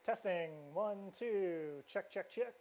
Testing, 1, 2, check, check, check.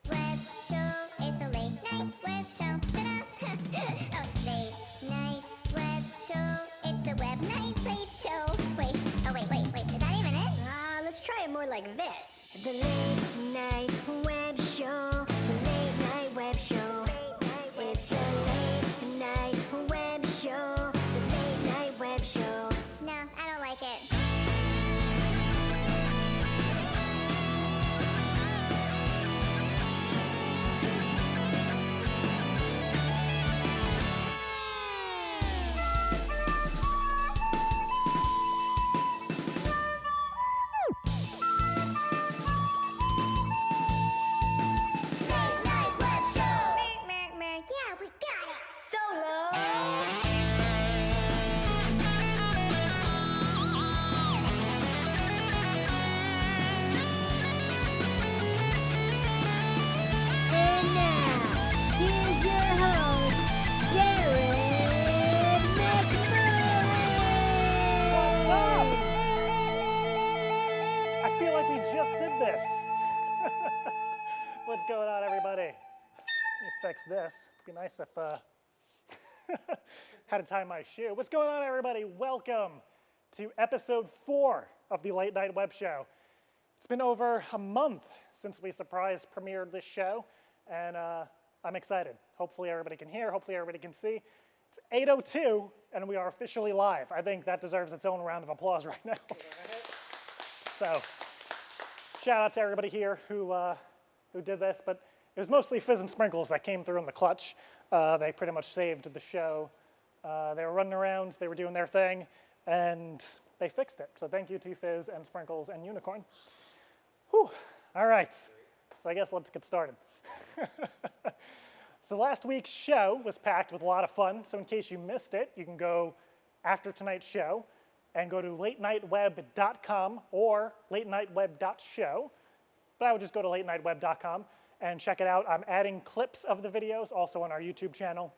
Webshow, it's a late night web show. Ta-da! Oh, late night web show. It's the web night late show. Wait, oh wait, is that even it? Let's try it more like this. The late night web show. The late night web show. It's the late night web show. The late night web show. No, I don't like it. Yeah, we got it! Solo! And now, here's your host, Jared McMullen! What's up? I feel like we just did this. What's going on, everybody? Let me fix this. It'd be nice if How to tie my shoe. What's going on, everybody? Welcome to episode 4 of the Late Night Web Show. It's been over a month since we surprise premiered this show, and I'm excited. Hopefully everybody can hear, hopefully everybody can see. It's 8:02, and we are officially live. I think that deserves its own round of applause right now. So, shout out to everybody here who did this, but it was mostly Fizz and Sprinkles that came through in the clutch. They pretty much saved the show. They were running around, they were doing their thing, and they fixed it. So thank you to Fizz and Sprinkles and Unicorn. Whew. All right, so I guess let's get started. So last week's show was packed with a lot of fun, so in case you missed it, you can go after tonight's show and go to latenightweb.com or latenightweb.show, but I would just go to latenightweb.com and check it out. I'm adding clips of the videos also on our YouTube channel,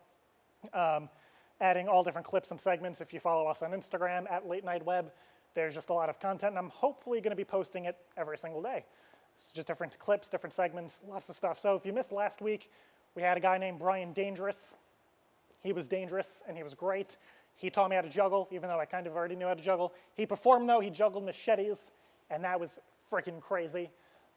adding all different clips and segments. If you follow us on Instagram at latenightweb, there's just a lot of content, and I'm hopefully going to be posting it every single day. It's just different clips, different segments, lots of stuff. So if you missed last week, we had a guy named Brian Dangerous. He was dangerous, and he was great. He taught me how to juggle, even though I kind of already knew how to juggle. He performed, though. He juggled machetes, and that was freaking crazy.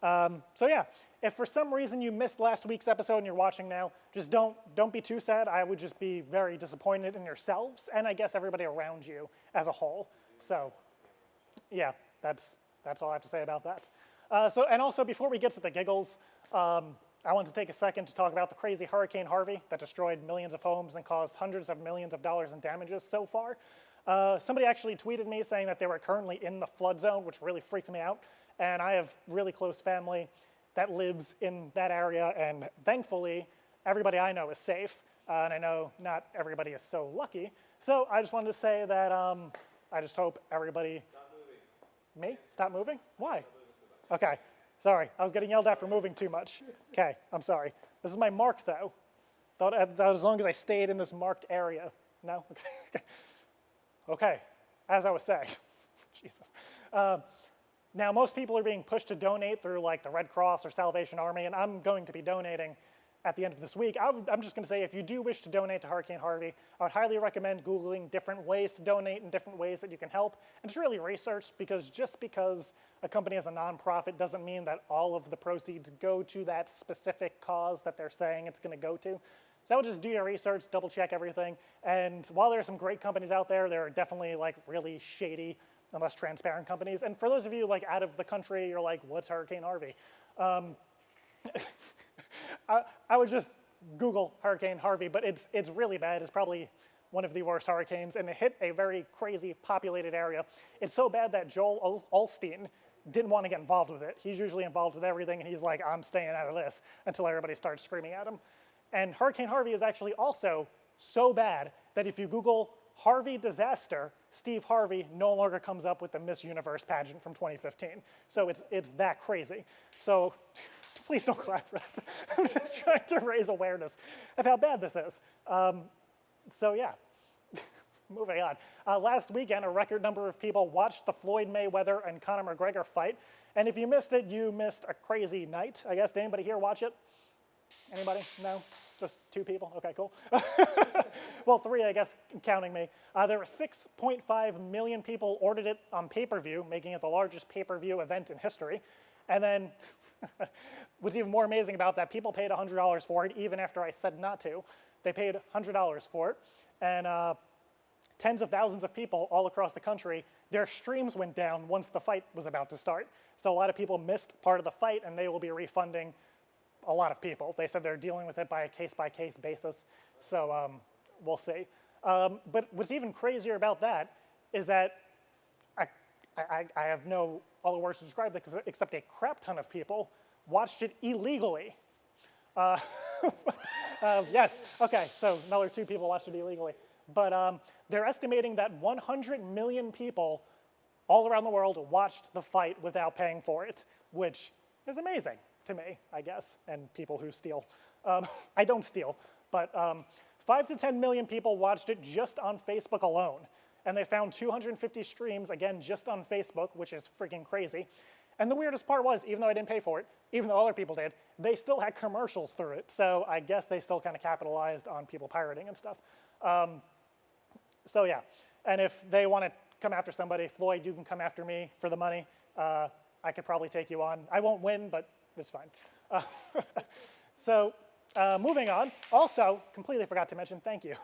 So yeah, if for some reason you missed last week's episode and you're watching now, just don't be too sad. I would just be very disappointed in yourselves, and I guess everybody around you as a whole. So yeah, that's all I have to say about that. And also before we get to the giggles, I want to take a second to talk about the crazy Hurricane Harvey that destroyed millions of homes and caused hundreds of millions of dollars in damages so far. Somebody actually tweeted me saying that they were currently in the flood zone, which really freaked me out. And I have really close family that lives in that area, and thankfully, everybody I know is safe. And I know not everybody is so lucky. So I just wanted to say that I just hope everybody... Stop moving. Me? Stop moving? Why? Okay. Sorry, I was getting yelled at for moving too much. Okay, I'm sorry. This is my mark, though. Thought as long as I stayed in this marked area. No? Okay. Okay, as I was saying. Jesus. Now, most people are being pushed to donate through like the Red Cross or Salvation Army, and I'm going to be donating at the end of this week. I'm just going to say, if you do wish to donate to Hurricane Harvey, I would highly recommend Googling different ways to donate and different ways that you can help, and just really research, because just because a company is a nonprofit doesn't mean that all of the proceeds go to that specific cause that they're saying it's going to go to. So I would just do your research, double check everything, and while there are some great companies out there, there are definitely like really shady and less transparent companies. And for those of you like out of the country, you're like, what's Hurricane Harvey? I would just Google Hurricane Harvey, but it's really bad. It's probably one of the worst hurricanes, and it hit a very crazy populated area. It's so bad that Joel Osteen didn't want to get involved with it. He's usually involved with everything, and he's like, I'm staying out of this, until everybody starts screaming at him. And Hurricane Harvey is actually also so bad that if you Google Harvey disaster, Steve Harvey no longer comes up with the Miss Universe pageant from 2015. So it's that crazy. So please don't clap for that. I'm just trying to raise awareness of how bad this is. So yeah, moving on. Last weekend, a record number of people watched the Floyd Mayweather and Conor McGregor fight. And if you missed it, you missed a crazy night, I guess. Did anybody here watch it? Anybody? No? Just 2 people? Okay, cool. Well, 3, I guess, counting me. There were 6.5 million people ordered it on pay-per-view, making it the largest pay-per-view event in history. And then what's even more amazing about that, people paid $100 for it, even after I said not to. They paid $100 for it. And tens of thousands of people all across the country, their streams went down once the fight was about to start. So a lot of people missed part of the fight, and they will be refunding a lot of people. They said they're dealing with it by a case-by-case basis, so we'll see. But what's even crazier about that is that I have no other words to describe it except a crap ton of people watched it illegally. Yes, okay, so another 2 people watched it illegally. But they're estimating that 100 million people all around the world watched the fight without paying for it, which is amazing to me, I guess, and people who steal. I don't steal, but 5 to 10 million people watched it just on Facebook alone. And they found 250 streams, again, just on Facebook, which is freaking crazy. And the weirdest part was, even though I didn't pay for it, even though other people did, they still had commercials through it. So I guess they still kind of capitalized on people pirating and stuff. So yeah, and if they want to come after somebody, Floyd, you can come after me for the money. I could probably take you on. I won't win, but it's fine. So moving on. Also, completely forgot to mention, thank you.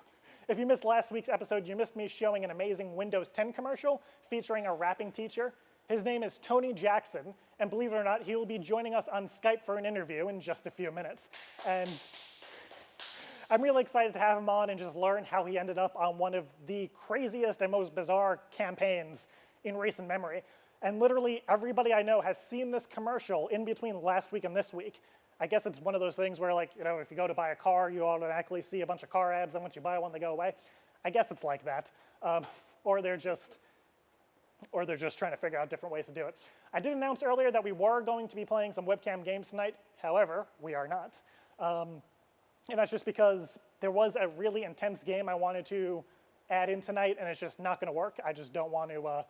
If you missed last week's episode, you missed me showing an amazing Windows 10 commercial featuring a rapping teacher. His name is Tony Jackson, and believe it or not, he will be joining us on Skype for an interview in just a few minutes. And I'm really excited to have him on and just learn how he ended up on one of the craziest and most bizarre campaigns in recent memory. And literally everybody I know has seen this commercial in between last week and this week. I guess it's one of those things where, like, you know, if you go to buy a car, you automatically see a bunch of car ads, then once you buy one, they go away. I guess it's like that. Or they're just trying to figure out different ways to do it. I did announce earlier that we were going to be playing some webcam games tonight. However, we are not. And that's just because there was a really intense game I wanted to add in tonight, and it's just not going to work. I just don't want to.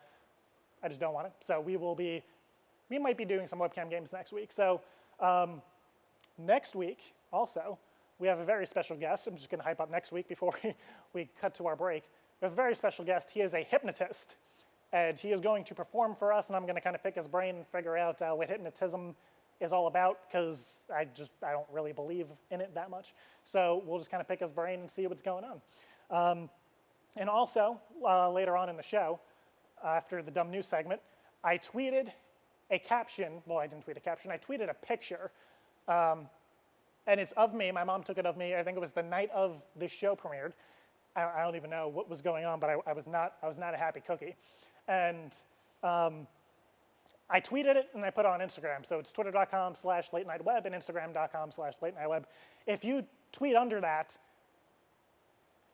So we might be doing some webcam games next week. So next week, also, we have a very special guest. I'm just going to hype up next week before we cut to our break. We have a very special guest. He is a hypnotist, and he is going to perform for us, and I'm going to kind of pick his brain and figure out what hypnotism is all about, because I don't really believe in it that much. So we'll just kind of pick his brain and see what's going on. And also, later on in the show, after the dumb news segment, I tweeted a caption. Well, I didn't tweet a caption. I tweeted a picture, and it's of me. My mom took it of me. I think it was the night of this show premiered. I don't even know what was going on, but I was not a happy cookie. And I tweeted it and I put it on Instagram. So it's twitter.com/latenightweb and instagram.com/latenightweb. If you tweet under that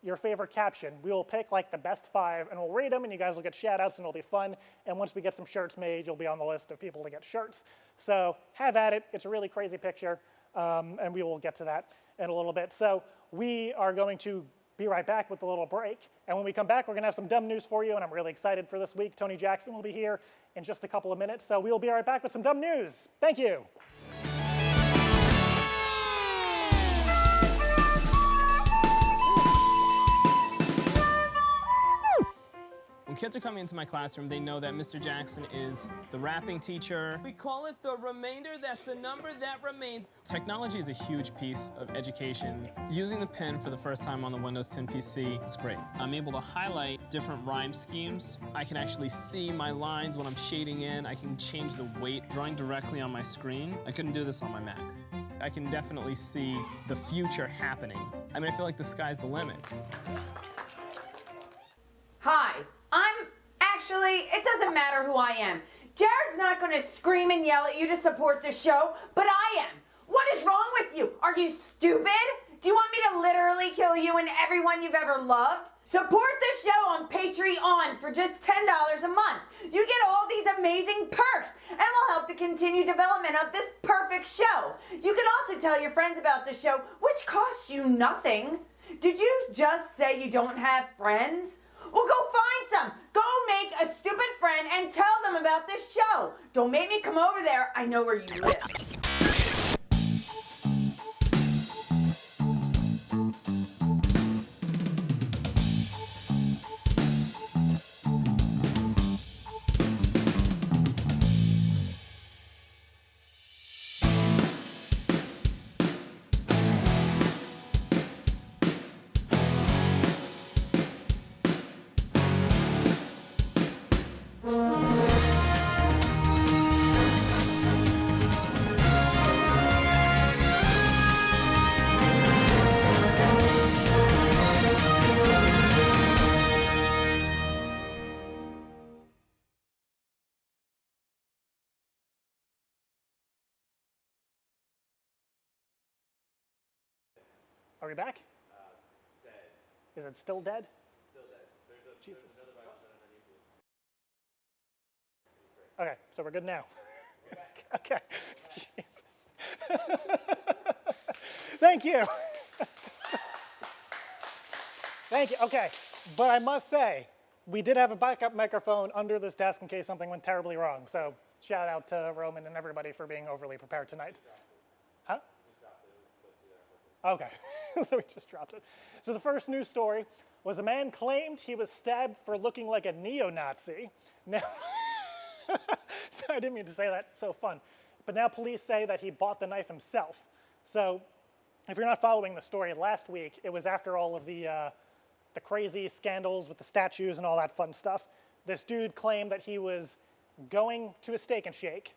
your favorite caption, we will pick like the best 5 and we'll read them, and you guys will get shout outs and it'll be fun. And once we get some shirts made, you'll be on the list of people to get shirts. So have at it. It's a really crazy picture, and we will get to that in a little bit. So we are going to be right back with a little break. And when we come back, we're going to have some dumb news for you, and I'm really excited for this week. Tony Jackson will be here in just a couple of minutes. So we will be right back with some dumb news. Thank you. When kids are coming into my classroom, they know that Mr. Jackson is the rapping teacher. We call it the remainder. That's the number that remains. Technology is a huge piece of education. Using the pen for the first time on the Windows 10 PC is great. I'm able to highlight different rhyme schemes. I can actually see my lines when I'm shading in. I can change the weight, drawing directly on my screen. I couldn't do this on my Mac. I can definitely see the future happening. I mean, I feel like the sky's the limit. Hi, it doesn't matter who I am. Jared's not going to scream and yell at you to support the show, but I am. What is wrong with you? Are you stupid? Do you want me to literally kill you and everyone you've ever loved? Support the show on Patreon for just $10 a month. You get all these amazing perks and will help the continued development of this perfect show. You can also tell your friends about the show, which costs you nothing. Did you just say you don't have friends? Well, go find some. Go make a stupid friend and tell them about this show. Don't make me come over there. I know where you live. Are we back? Dead. Is it still dead? Still dead. Jesus. There's another virus underneath it. Okay, so we're good now. Okay. Jesus. Thank you. Thank you. Okay, but I must say, we did have a backup microphone under this desk in case something went terribly wrong. So shout out to Roman and everybody for being overly prepared tonight. Huh? Just dropped it. It was supposed to be there on purpose. Okay, so we just dropped it. So the first news story was a man claimed he was stabbed for looking like a neo-Nazi. Now, so I didn't mean to say that, so fun. But now police say that he bought the knife himself. So if you're not following the story, last week, it was after all of the crazy scandals with the statues and all that fun stuff. This dude claimed that he was going to a Steak and Shake,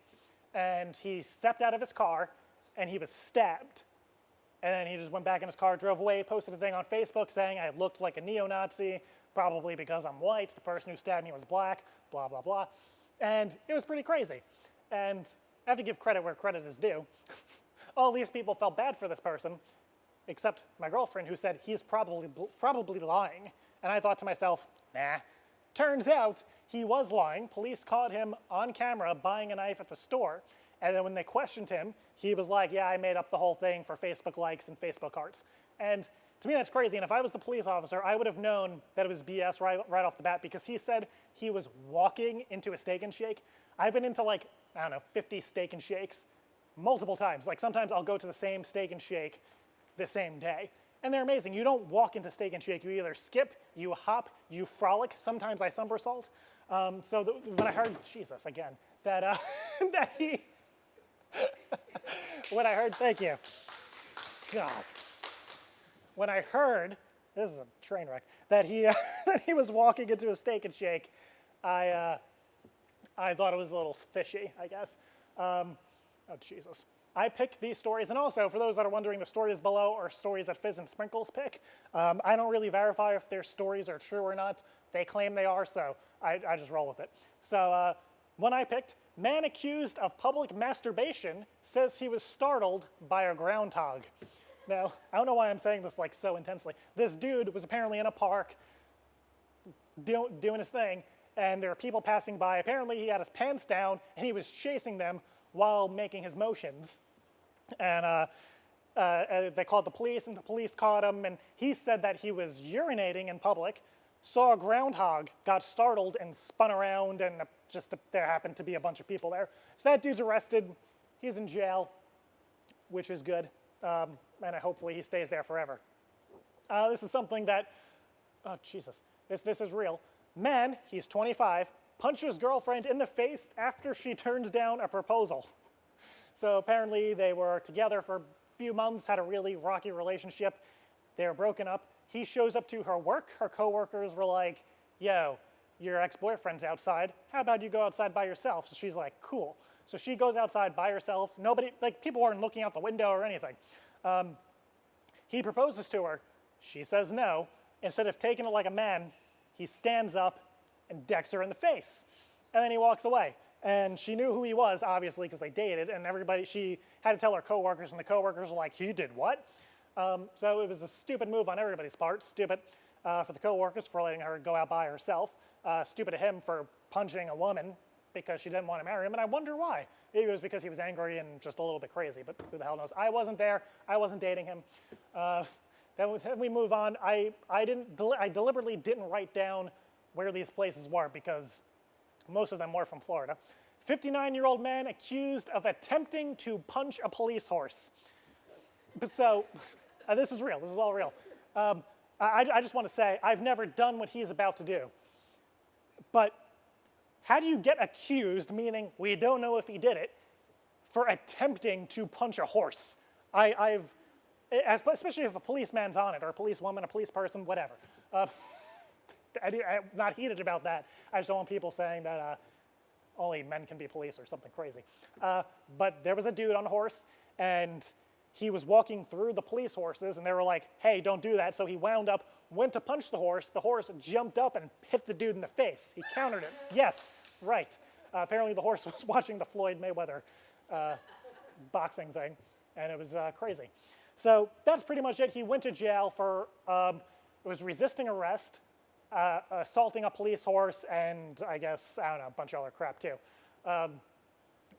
and he stepped out of his car, and he was stabbed. And then he just went back in his car, drove away, posted a thing on Facebook saying I looked like a neo-Nazi, probably because I'm white, the person who stabbed me was black, blah, blah, blah. And it was pretty crazy. And I have to give credit where credit is due. All these people felt bad for this person, except my girlfriend, who said he's probably lying. And I thought to myself, nah. Turns out he was lying. Police caught him on camera buying a knife at the store. And then when they questioned him, he was like, yeah, I made up the whole thing for Facebook likes and Facebook hearts. And to me, that's crazy. And if I was the police officer, I would have known that it was BS right off the bat, because he said he was walking into a Steak and Shake. I've been into, like, I don't know, 50 Steak and Shakes multiple times. Like, sometimes I'll go to the same Steak and Shake the same day. And they're amazing. You don't walk into Steak and Shake. You either skip, you hop, you frolic. Sometimes I somersault. When I heard, Jesus, again, that, that he, when I heard, thank you. God. When I heard, this is a train wreck, that he, that he was walking into a Steak and Shake, I thought it was a little fishy, I guess. Oh, Jesus. I picked these stories, and also, for those that are wondering, the stories below are stories that Fizz and Sprinkles pick. I don't really verify if their stories are true or not. They claim they are, so I just roll with it. So one I picked, man accused of public masturbation says he was startled by a groundhog. Now, I don't know why I'm saying this like so intensely. This dude was apparently in a park doing his thing, and there are people passing by. Apparently he had his pants down, and he was chasing them while making his motions. And they called the police, and the police caught him, and he said that he was urinating in public, saw a groundhog, got startled, and spun around, and there happened to be a bunch of people there. So that dude's arrested. He's in jail, which is good, and hopefully he stays there forever. This is something that, oh, Jesus, this is real. Man, he's 25, punches girlfriend in the face after she turns down a proposal. So apparently they were together for a few months, had a really rocky relationship. They were broken up. He shows up to her work. Her coworkers were like, yo, your ex-boyfriend's outside. How about you go outside by yourself? So she's like, cool. So she goes outside by herself. Nobody, like, people weren't looking out the window or anything. He proposes to her. She says no. Instead of taking it like a man, he stands up and decks her in the face. And then he walks away. And she knew who he was, obviously, because they dated, and she had to tell her coworkers, and the coworkers were like, he did what? So it was a stupid move on everybody's part. Stupid for the coworkers for letting her go out by herself. Stupid of him for punching a woman because she didn't want to marry him, and I wonder why. Maybe it was because he was angry and just a little bit crazy, but who the hell knows? I wasn't there. I wasn't dating him. Then we move on. I deliberately didn't write down where these places were because most of them were from Florida. 59-year-old man accused of attempting to punch a police horse. So, this is real. This is all real. I just want to say, I've never done what he's about to do. But how do you get accused, meaning we don't know if he did it, for attempting to punch a horse? Especially if a policeman's on it, or a policewoman, a police person, whatever. I'm not heated about that. I just don't want people saying that only men can be police or something crazy. But there was a dude on a horse, and he was walking through the police horses, and they were like, hey, don't do that. So he wound up, went to punch the horse. The horse jumped up and hit the dude in the face. He countered it. Yes, right. Apparently the horse was watching the Floyd Mayweather boxing thing, and it was crazy. So that's pretty much it. He went to jail for, was resisting arrest, assaulting a police horse, and I guess, I don't know, a bunch of other crap too.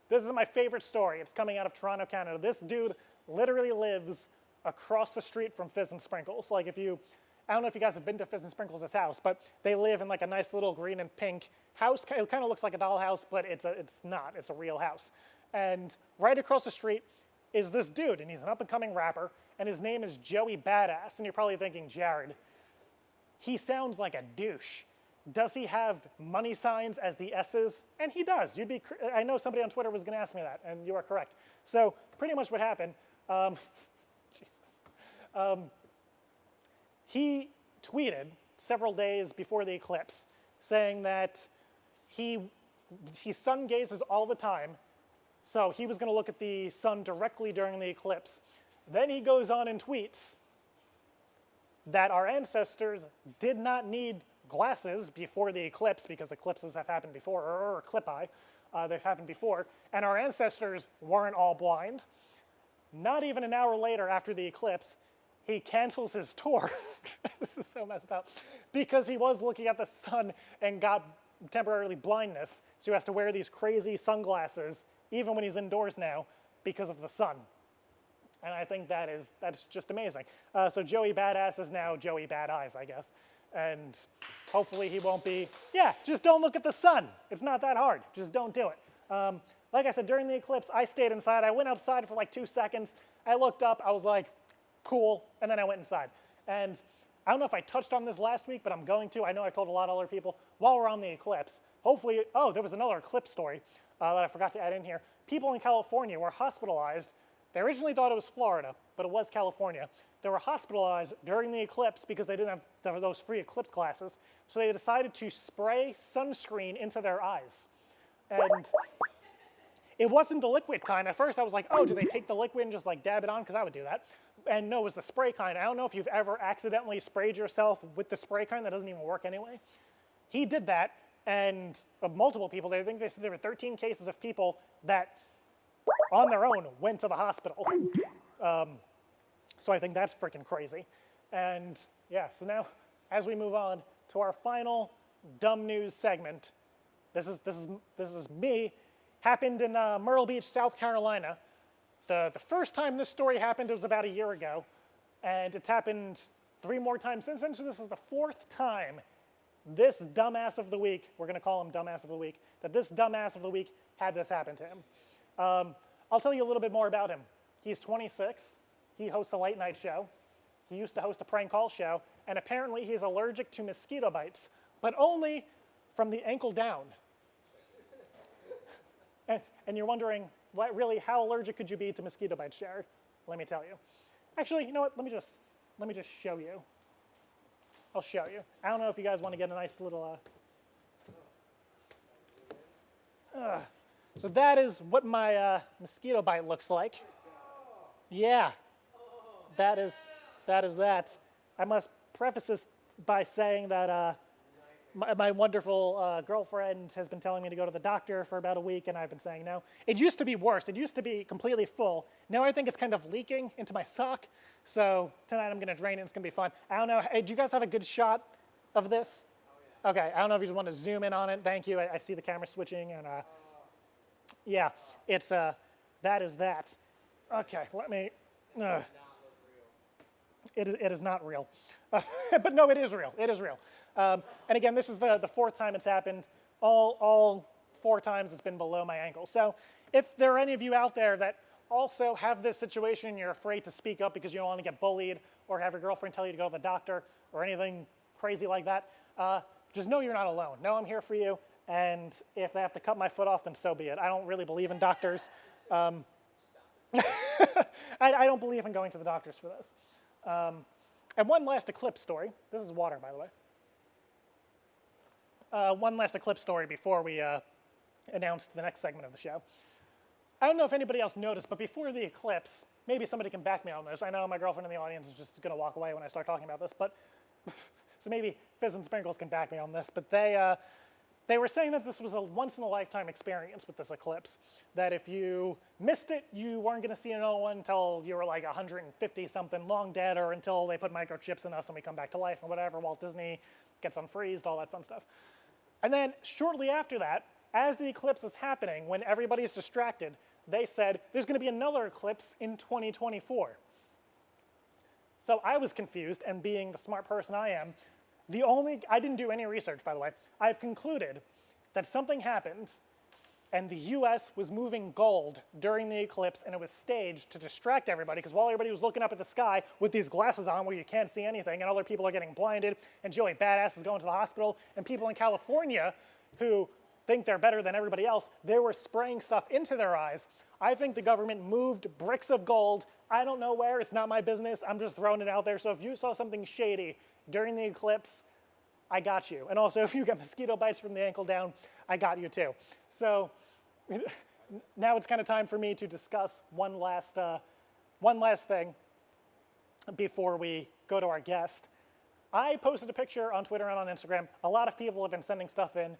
This is my favorite story. It's coming out of Toronto, Canada. This dude literally lives across the street from Fizz and Sprinkles. Like I don't know if you guys have been to Fizz and Sprinkles' house, but they live in like a nice little green and pink house. It kind of looks like a dollhouse, but it's not. It's a real house. And right across the street is this dude, and he's an up-and-coming rapper, and his name is Joey Badass. And you're probably thinking, Jared, he sounds like a douche. Does he have money signs as the S's? And he does. I know somebody on Twitter was going to ask me that, and you are correct. So pretty much what happened, he tweeted several days before the eclipse saying that he sun gazes all the time, so he was going to look at the sun directly during the eclipse. Then he goes on and tweets that our ancestors did not need glasses before the eclipse, because eclipses have happened before, or eclipsi, they've happened before, and our ancestors weren't all blind. Not even an hour later after the eclipse, he cancels his tour. This is so messed up. Because he was looking at the sun and got temporarily blindness, so he has to wear these crazy sunglasses even when he's indoors now because of the sun. And I think that's just amazing. So Joey Badass is now Joey Bad Eyes, I guess. And hopefully he won't be, yeah, just don't look at the sun. It's not that hard. Just don't do it. Like I said, during the eclipse, I stayed inside. I went outside for like 2 seconds. I looked up. I was like, cool. And then I went inside. And I don't know if I touched on this last week, but I'm going to. I know I've told a lot of other people. While we're on the eclipse, hopefully, oh, there was another eclipse story that I forgot to add in here. People in California were hospitalized. They originally thought it was Florida, but it was California. They were hospitalized during the eclipse because they didn't have those free eclipse classes. So they decided to spray sunscreen into their eyes. And it wasn't the liquid kind. At first I was like, oh, do they take the liquid and just like dab it on? Because I would do that. And no, it was the spray kind. I don't know if you've ever accidentally sprayed yourself with the spray kind. That doesn't even work anyway. He did that, and multiple people, they think they said there were 13 cases of people that on their own went to the hospital. So I think that's freaking crazy. And yeah, so now as we move on to our final dumb news segment, this is me. Happened in Myrtle Beach, South Carolina. The first time this story happened, it was about a year ago, and it's happened 3 more times since then, so this is the 4th time this dumbass of the week, we're going to call him dumbass of the week, that this dumbass of the week had this happen to him. I'll tell you a little bit more about him. He's 26. He hosts a late night show. He used to host a prank call show, and apparently he's allergic to mosquito bites, but only from the ankle down. And you're wondering, really, how allergic could you be to mosquito bites, Jared? Let me tell you. Actually, you know what? Let me just show you. I'll show you. I don't know if you guys want to get a nice little. So that is what my mosquito bite looks like. Yeah, that is that. I must preface this by saying that my wonderful girlfriend has been telling me to go to the doctor for about a week, and I've been saying no. It used to be worse. It used to be completely full. Now I think it's kind of leaking into my sock. So tonight I'm going to drain it. It's going to be fun. I don't know. Hey, do you guys have a good shot of this? Oh, yeah. Okay. I don't know if you just want to zoom in on it. Thank you. I see the camera switching, and yeah, it's that is that. Okay. Let me. It is not real. But no, it is real. It is real. And again, this is the 4th time it's happened. All 4 times it's been below my ankle. So if there are any of you out there that also have this situation and you're afraid to speak up because you don't want to get bullied or have your girlfriend tell you to go to the doctor or anything crazy like that, just know you're not alone. Know I'm here for you. And if they have to cut my foot off, then so be it. I don't really believe in doctors. I don't believe in going to the doctors for this. And one last eclipse story. This is water, by the way. One last eclipse story before we announced the next segment of the show. I don't know if anybody else noticed, but before the eclipse, maybe somebody can back me on this. I know my girlfriend in the audience is just going to walk away when I start talking about this, but so maybe Fizz and Sprinkles can back me on this. But they were saying that this was a once-in-a-lifetime experience with this eclipse, that if you missed it, you weren't going to see another one until you were like 150-something, long dead, or until they put microchips in us and we come back to life and whatever, Walt Disney gets unfreezed, all that fun stuff. And then shortly after that, as the eclipse is happening, when everybody's distracted, they said, there's going to be another eclipse in 2024. So I was confused, and being the smart person I am, I didn't do any research, by the way. I've concluded that something happened and the US was moving gold during the eclipse, and it was staged to distract everybody, because while everybody was looking up at the sky with these glasses on where you can't see anything, and other people are getting blinded, and Joey Badass is going to the hospital, and people in California who think they're better than everybody else, they were spraying stuff into their eyes. I think the government moved bricks of gold. I don't know where, it's not my business, I'm just throwing it out there. So if you saw something shady during the eclipse, I got you. And also, if you got mosquito bites from the ankle down, I got you too. So now it's kind of time for me to discuss one last thing before we go to our guest. I posted a picture on Twitter and on Instagram. A lot of people have been sending stuff in.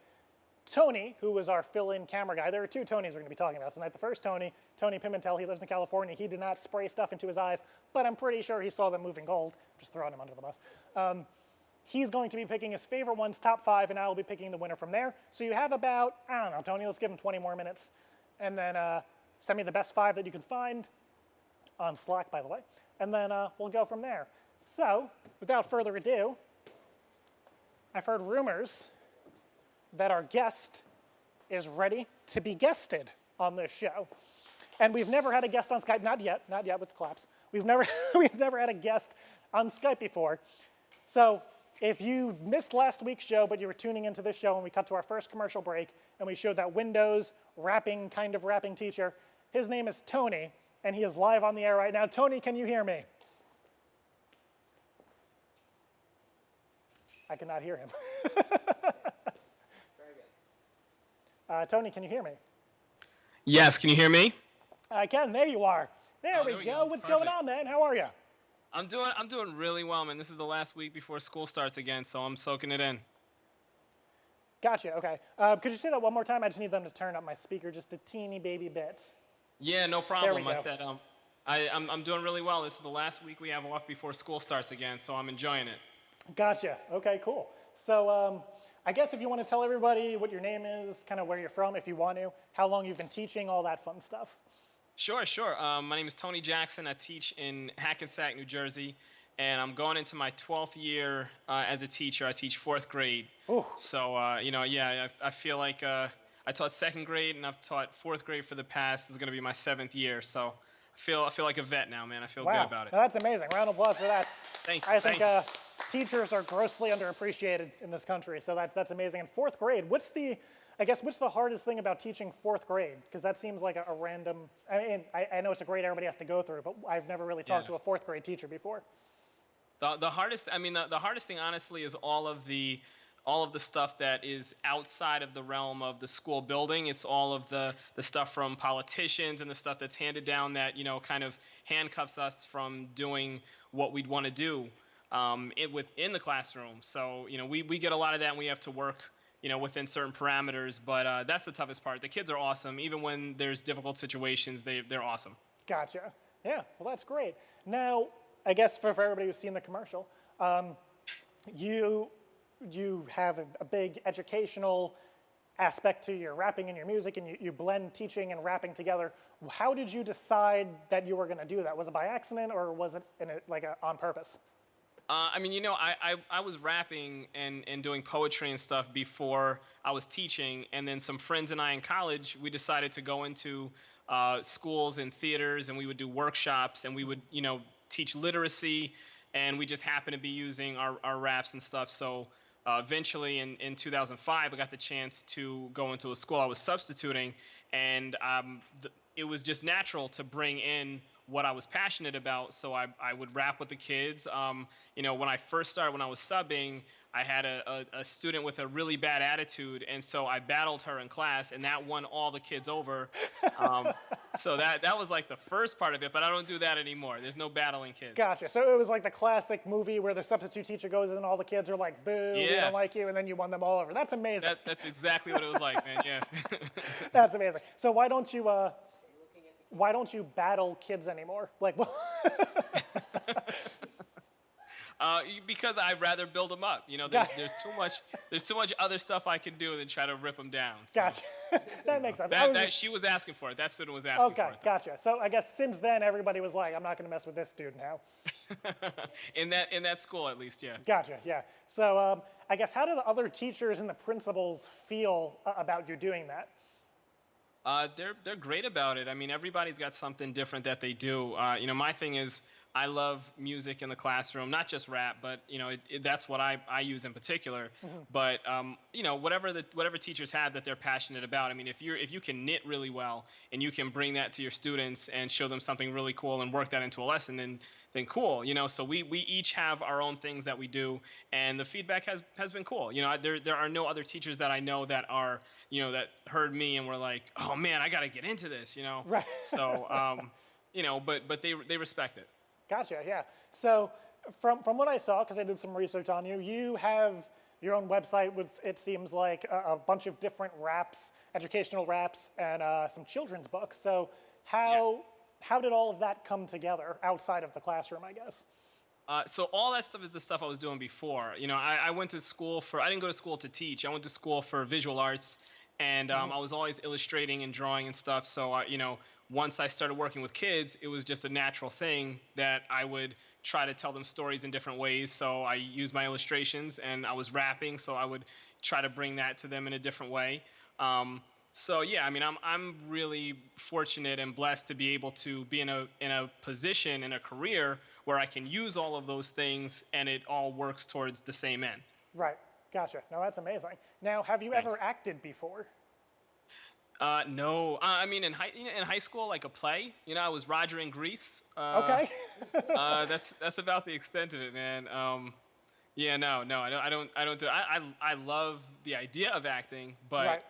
Tony, who was our fill-in camera guy, there are two Tonys we're going to be talking about tonight. The first Tony, Tony Pimentel, he lives in California. He did not spray stuff into his eyes, but I'm pretty sure he saw them moving gold. I'm just throwing him under the bus. He's going to be picking his favorite ones, top 5, and I will be picking the winner from there. So you have about, I don't know, Tony, let's give him 20 more minutes. And then send me the best 5 that you can find on Slack, by the way. And then we'll go from there. So, without further ado, I've heard rumors that our guest is ready to be guested on this show. And we've never had a guest on Skype, not yet with the claps. We've never had a guest on Skype before. So if you missed last week's show, but you were tuning into this show and we cut to our first commercial break and we showed that Windows rapping teacher, his name is Tony, and he is live on the air right now. Tony, can you hear me? I cannot hear him. Tony, can you hear me? Yes, can you hear me? I can, there you are. There we go. What's going on, man? How are you? I'm doing really well, man. This is the last week before school starts again, so I'm soaking it in. Gotcha, okay. Could you say that one more time? I just need them to turn up my speaker just a teeny baby bit. Yeah, no problem. There we go. I said I'm doing really well. This is the last week we have off before school starts again, so I'm enjoying it. Gotcha, okay, cool. So I guess if you want to tell everybody what your name is, kind of where you're from, if you want to, how long you've been teaching, all that fun stuff. Sure. My name is Tony Jackson. I teach in Hackensack, New Jersey, and I'm going into my 12th year as a teacher. I teach 4th grade. Ooh. So, I feel like I taught 2nd grade, and I've taught 4th grade for the past. This is going to be my 7th year, so I feel like a vet now, man. I feel good about it. Wow, that's amazing. Round of applause for that. Thank you. I think teachers are grossly underappreciated in this country, so that's amazing. And 4th grade, what's the hardest thing about teaching 4th grade? Because that seems like a random, I know it's a grade everybody has to go through, but I've never really talked to a 4th grade teacher before. The hardest thing, honestly, is all of the stuff that is outside of the realm of the school building. It's all of the stuff from politicians and the stuff that's handed down that, kind of handcuffs us from doing what we'd want to do within the classroom. So, we get a lot of that, and we have to work within certain parameters, but that's the toughest part. The kids are awesome. Even when there's difficult situations, they're awesome. Gotcha. Yeah, well, that's great. Now, I guess for everybody who's seen the commercial, you have a big educational aspect to your rapping and your music, and you blend teaching and rapping together. How did you decide that you were going to do that? Was it by accident, or was it on purpose? I was rapping and doing poetry and stuff before I was teaching, and then some friends and I in college, we decided to go into schools and theaters, and we would do workshops, and we would, teach literacy, and we just happened to be using our raps and stuff. So eventually in 2005, I got the chance to go into a school. I was substituting, and it was just natural to bring in what I was passionate about, so I would rap with the kids. When I first started, when I was subbing, I had a student with a really bad attitude, and so I battled her in class, and that won all the kids over. So that was like the first part of it, but I don't do that anymore. There's no battling kids. Gotcha. So it was like the classic movie where the substitute teacher goes in and all the kids are like, boo, we don't like you, and then you won them all over. That's amazing. That's exactly what it was like, man, yeah. That's amazing. So why don't you battle kids anymore? Like, because I'd rather build them up. There's too much other stuff I can do than try to rip them down. So. Gotcha. That makes sense. She was asking for it. That student was asking for it. Okay, gotcha. So I guess since then everybody was like, I'm not going to mess with this student now. in that school, at least, yeah. Gotcha. Yeah. So I guess how do the other teachers and the principals feel about you doing that? They're great about it. I mean, everybody's got something different that they do. My thing is I love music in the classroom, not just rap, but that's what I use in particular. But whatever teachers have that they're passionate about. I mean, if you can knit really well and you can bring that to your students and show them something really cool and work that into a lesson, then cool. So we each have our own things that we do, and the feedback has been cool. There are no other teachers that I know that are that heard me and were like, oh man, I got to get into this. Right. So but they respect it. Gotcha. Yeah. So from what I saw, because I did some research on you, you have your own website with, it seems like, a bunch of different raps, educational raps, and some children's books. So how did all of that come together outside of the classroom, I guess? So all that stuff is the stuff I was doing before. I went to school I didn't go to school to teach. I went to school for visual arts, and I was always illustrating and drawing and stuff. So once I started working with kids, it was just a natural thing that I would try to tell them stories in different ways. So I used my illustrations, and I was rapping, so I would try to bring that to them in a different way. So yeah, I mean, I'm really fortunate and blessed to be able to be in a position, in a career where I can use all of those things, and it all works towards the same end. Right. Gotcha. No, that's amazing. Now, have you Thanks. ever acted before? No. I mean, in high school, like a play. I was Roger in Grease. Okay. That's about the extent of it, man. Yeah, no, I don't do. I love the idea of acting, but Right.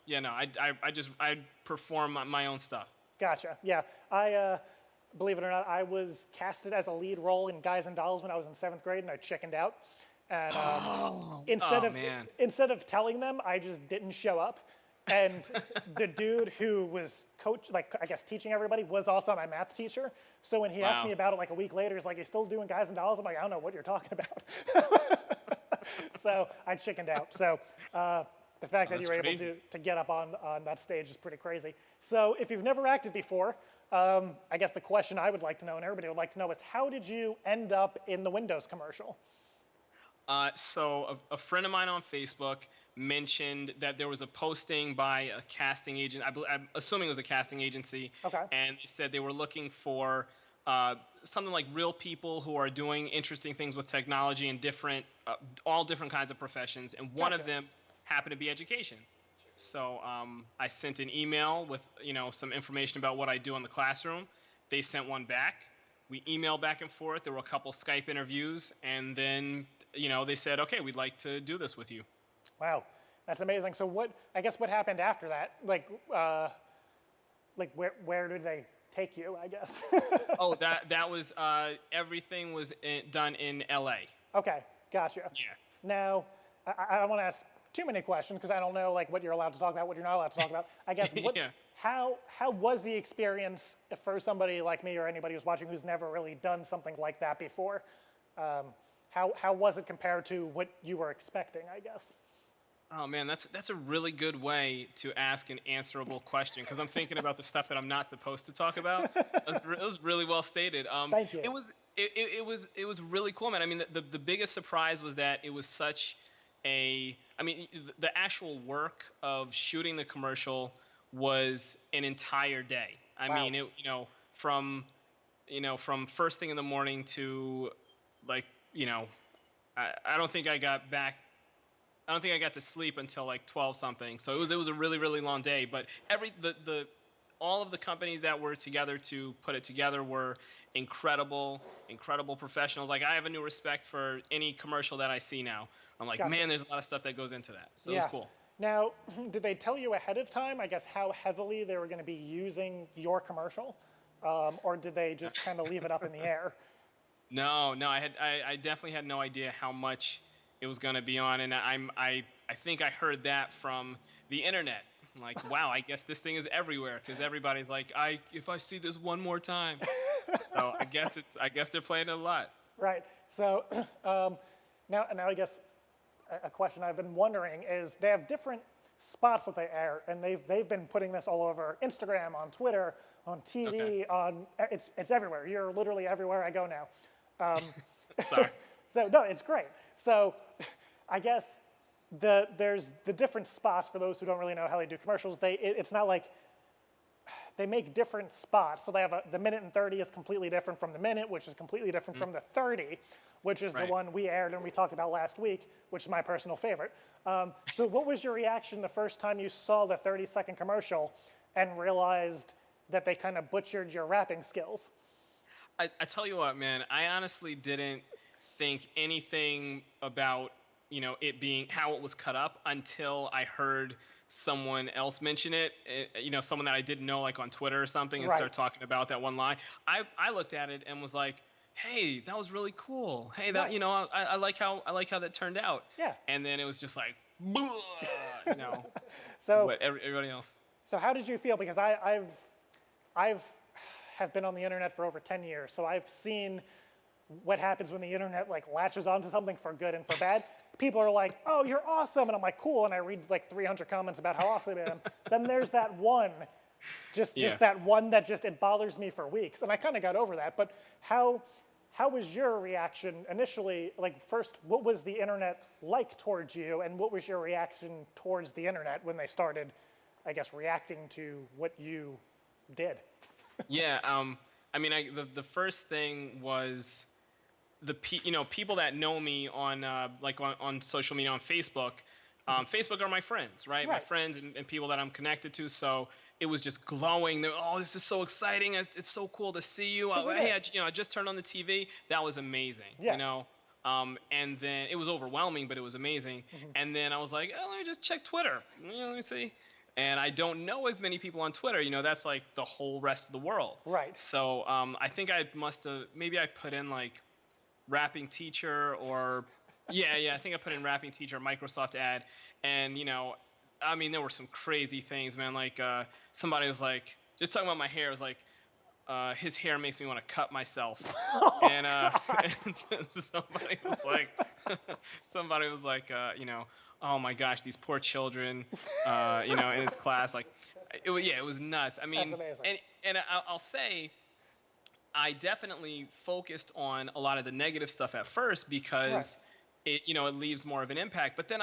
yeah, no, I perform my own stuff. Gotcha. Yeah. I, believe it or not, I was casted as a lead role in Guys and Dolls when I was in 7th grade, and I chickened out. And Man. instead of telling them, I just didn't show up. And the dude who was teaching everybody was also my math teacher. So when he asked Wow. me about it like a week later, he's like, "You still doing Guys and Dolls?" I'm like, "I don't know what you're talking about." So I chickened out. So the fact that you were able crazy. to get up on that stage is pretty crazy. So if you've never acted before, I guess the question I would like to know, and everybody would like to know, is how did you end up in the Windows commercial? So a friend of mine on Facebook mentioned that there was a posting by a casting agent. I'm assuming it was a casting agency. Okay. And they said they were looking for something like real people who are doing interesting things with technology in all different kinds of professions. And one of Gotcha. them happened to be education. So I sent an email with some information about what I do in the classroom. They sent one back. We emailed back and forth. There were a couple Skype interviews, and then they said, okay, we'd like to do this with you. Wow, that's amazing. So what happened after that? Where did they take you, I guess? Oh, that was everything was done in LA. Okay, gotcha. Yeah. Now, I don't want to ask too many questions because I don't know what you're allowed to talk about, what you're not allowed to talk about. I guess Yeah. how was the experience for somebody like me or anybody who's watching who's never really done something like that before? How was it compared to what you were expecting, I guess? Oh man, that's a really good way to ask an answerable question, because I'm thinking about the stuff that I'm not supposed to talk about. It was really well stated. Thank you. It was really cool, man. I mean, the biggest surprise was that it was such the actual work of shooting the commercial was an entire day. I Wow. mean, from first thing in the morning to I don't think I got back. I don't think I got to sleep until like 12 something. So it was a really, really long day. But all of the companies that were together to put it together were incredible professionals. Like, I have a new respect for any commercial that I see now. I'm like, Gotcha. man, there's a lot of stuff that goes into that. So it was cool. Now, did they tell you ahead of time, I guess, how heavily they were going to be using your commercial? Or did they just kind of leave it up in the air? No, I definitely had no idea how much it was going to be on, and I think I heard that from the internet. I'm like, wow, I guess this thing is everywhere, because everybody's like, if I see this one more time. So I guess they're playing it a lot. Right. So now I guess a question I've been wondering is they have different spots that they air, and they've been putting this all over Instagram, on Twitter, on TV, Okay. it's everywhere. You're literally everywhere I go now. Sorry. So no, it's great. So I guess there's the different spots for those who don't really know how they do commercials. It's not like they make different spots. So they have the minute and 30 is completely different from the minute, which is completely different from the 30, which is the Right. one we aired and we talked about last week, which is my personal favorite. So what was your reaction the first time you saw the 30-second commercial and realized that they kind of butchered your rapping skills? I tell you what, man, I honestly didn't think anything about, it being how it was cut up until I heard someone else mention it, someone that I didn't know, like on Twitter or something, and Right. start talking about that one line. I looked at it and was like, hey, that was really cool. Hey, that, Right. I like how that turned out. Yeah. And then it was just like, So what everybody else. So how did you feel? Because I've have been on the internet for over 10 years, so I've seen what happens when the internet like latches onto something for good and for bad. People are like, "Oh, you're awesome," and I'm like, "Cool," and I read like 300 comments about how awesome I am. Then there's that one, just that one that just it bothers me for weeks, and I kind of got over that. But how was your reaction initially? Like first, what was the internet like towards you, and what was your reaction towards the internet when they started, I guess, reacting to what you did? Yeah, the first thing was people that know me on on social media on Facebook. Facebook are my friends, right? My Right. friends and people that I'm connected to. So it was just glowing. They're, oh, this is so exciting! It's so cool to see you. 'Cause it Hey, is. I just turned on the TV. That was amazing. Yeah. And then it was overwhelming, but it was amazing. And then I was like, oh, let me just check Twitter. Let me see. And I don't know as many people on Twitter. That's like the whole rest of the world. Right. So I think maybe I put in like rapping teacher or, I think I put in rapping teacher, Microsoft ad. And, there were some crazy things, man. Like somebody was like, just talking about my hair, was like, his hair makes me want to cut myself. And, and somebody was like, oh my gosh, these poor children, in his class, like, it was nuts. I mean, That's amazing. and I'll say, I definitely focused on a lot of the negative stuff at first because it leaves more of an impact. But then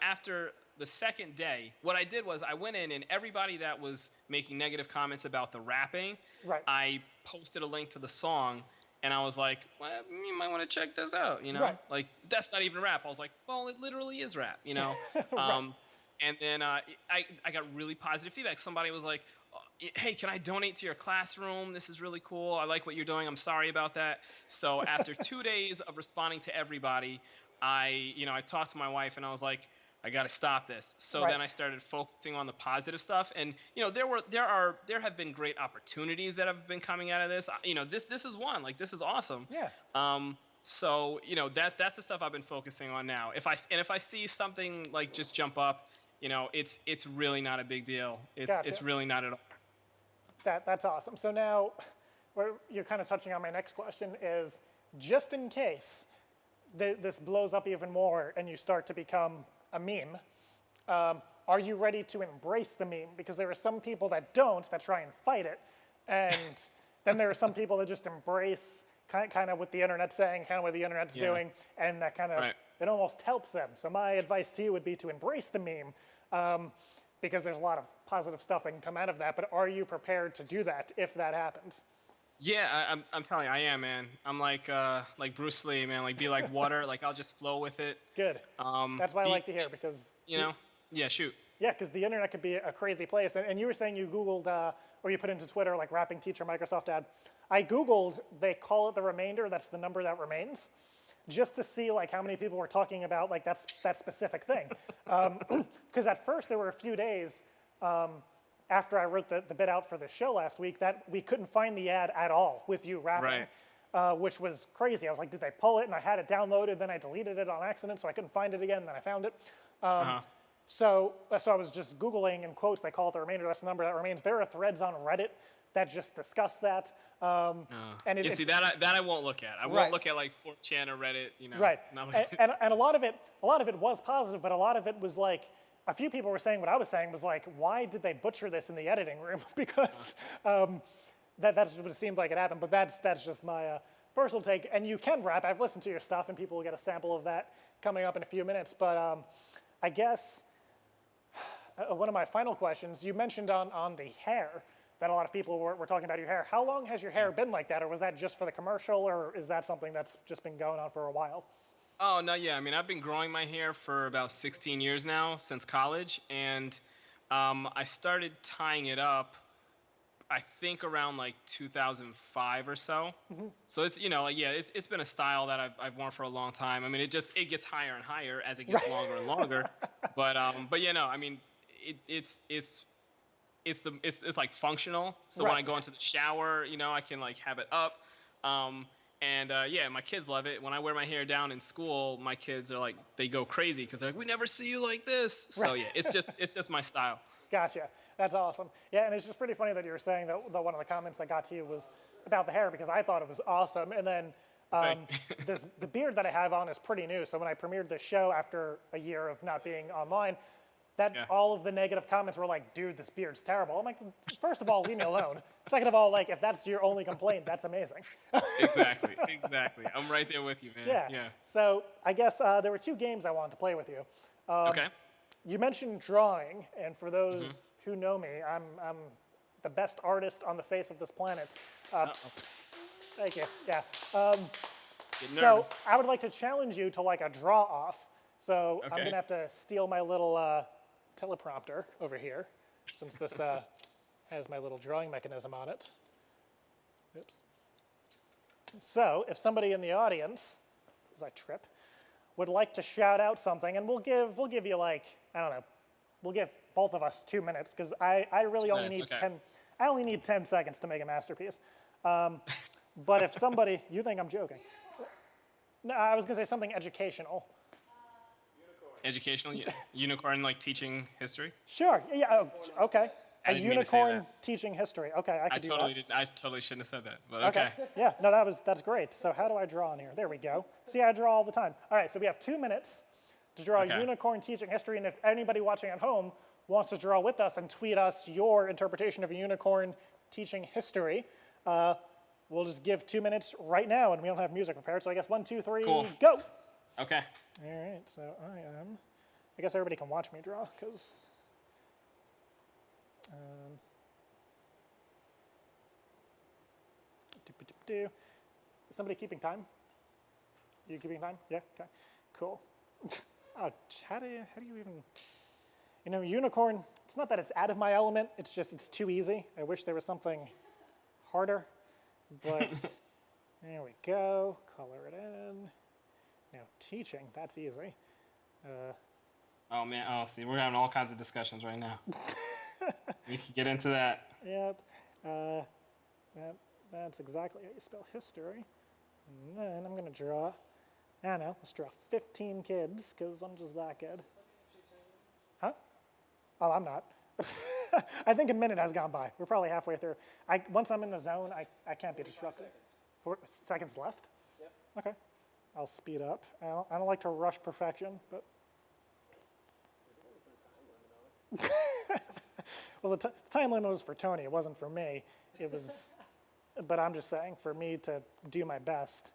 after the second day, what I did was I went in and everybody that was making negative comments about the rapping, Right. I posted a link to the song. And I was like, well, you might want to check this out, Right. Like, that's not even rap. I was like, well, it literally is rap, Right. And then I got really positive feedback. Somebody was like, hey, can I donate to your classroom? This is really cool. I like what you're doing. I'm sorry about that. So after 2 days of responding to everybody, I talked to my wife and I was like, I got to stop this. So Right. then I started focusing on the positive stuff, and there have been great opportunities that have been coming out of this. This is one. Like, this is awesome. Yeah. So that's the stuff I've been focusing on now. If I see something like just jump up, it's really not a big deal. It's Gotcha. really not at all. That's awesome. So now, where you're kind of touching on my next question is, just in case this blows up even more and you start to become a meme, are you ready to embrace the meme? Because there are some people that don't, that try and fight it, and then there are some people that just embrace kind of what the internet's saying, kind of what the internet's doing, and that kind of, Right. it almost helps them. So my advice to you would be to embrace the meme, because there's a lot of positive stuff that can come out of that, but are you prepared to do that if that happens? Yeah, I'm telling you, I am, man. I'm like Bruce Lee, man. Like, be like water. Like, I'll just flow with it. Good. That's what I like to hear, because Yeah, shoot. yeah, because the internet could be a crazy place. And you were saying you Googled, or you put into Twitter, like rapping teacher Microsoft ad. I Googled, they call it the remainder, that's the number that remains, just to see like how many people were talking about like that specific thing. Because at first there were a few days after I wrote the bit out for the show last week that we couldn't find the ad at all with you rapping, which was crazy. I was like, did they pull it? And I had it downloaded, then I deleted it on accident, so I couldn't find it again, and then I found it. So I was just Googling in quotes, they call it the remainder, that's the number that remains. There are threads on Reddit that just discuss that. And You see, that I won't look at. I Right. won't look at like 4chan or Reddit, Right. Not And a lot of it was positive, but a lot of it was like, a few people were saying what I was saying was like, why did they butcher this in the editing room? Because that's what it seemed like it happened. But that's just my personal take. And you can rap. I've listened to your stuff, and people will get a sample of that coming up in a few minutes. But I guess one of my final questions, you mentioned on the hair that a lot of people were talking about your hair. How long has your hair been like that, or was that just for the commercial, or is that something that's just been going on for a while? Oh, no, yeah. I mean, I've been growing my hair for about 16 years now, since college, and I started tying it up, I think around like 2005 or so. So it's, like, yeah, it's been a style that I've worn for a long time. I mean, it gets higher and higher as it gets longer and longer. But yeah, no, I mean, it's like functional. So when I Right. go into the shower, I can like have it up. And yeah, my kids love it. When I wear my hair down in school, my kids are like, they go crazy because they're like, we never see you like this. So yeah, it's just my style. Gotcha. That's awesome. Yeah, and it's just pretty funny that you were saying that one of the comments that got to you was about the hair because I thought it was awesome. And then Thanks. the beard that I have on is pretty new. So when I premiered the show after a year of not being online, all of the negative comments were like, dude, this beard's terrible. I'm like, first of all, leave me alone. Second of all, like, if that's your only complaint, that's amazing. Exactly. I'm right there with you, man. Yeah. So I guess there were two games I wanted to play with you. Okay. You mentioned drawing, and for those who know me, I'm the best artist on the face of this planet. Thank you. Yeah. Get So nervous. I would like to challenge you to like a draw off. So I'm Okay. gonna have to steal my little teleprompter over here, since this has my little drawing mechanism on it. Oops. So if somebody in the audience, as I trip, would like to shout out something, and we'll give you like, I don't know, we'll give both of us 2 minutes because I really 2 only minutes, need okay. 10. I only need 10 seconds to make a masterpiece. But if somebody, you think I'm joking? No, I was gonna say something educational. Educational unicorn, like teaching history. Sure. Yeah. Oh, okay. I A didn't mean to say unicorn that. teaching history. Okay, I I could do totally that. didn't. I totally shouldn't have said that. But okay. Yeah. No, that's great. So how do I draw on here? There we go. See, I draw all the time. All right. So we have 2 minutes to draw Okay. a unicorn teaching history, and if anybody watching at home wants to draw with us and tweet us your interpretation of a unicorn teaching history, we'll just give 2 minutes right now, and we don't have music prepared. So I guess 1, 2, 3, Cool. go. Okay. All right. So I guess everybody can watch me draw because. Is somebody keeping time? You keeping time? Yeah. Okay. Cool. Oh, how do you even? Unicorn. It's not that it's out of my element. It's just it's too easy. I wish there was something harder. But there we go. Color it in. Now teaching. That's easy. Oh man. Oh, see, we're having all kinds of discussions right now. We can get into that. Yep. That's exactly how you spell history. And then I'm going to draw, I don't know, let's draw 15 kids, because I'm just that good. Huh? Oh, I'm not. I think a minute has gone by. We're probably halfway through. Once I'm in the zone, I can't be disrupted. 4 seconds left? Yep. Okay. I'll speed up. I don't like to rush perfection, but... Well, the time limit was for Tony. It wasn't for me. It was, but I'm just saying, for me to do my best.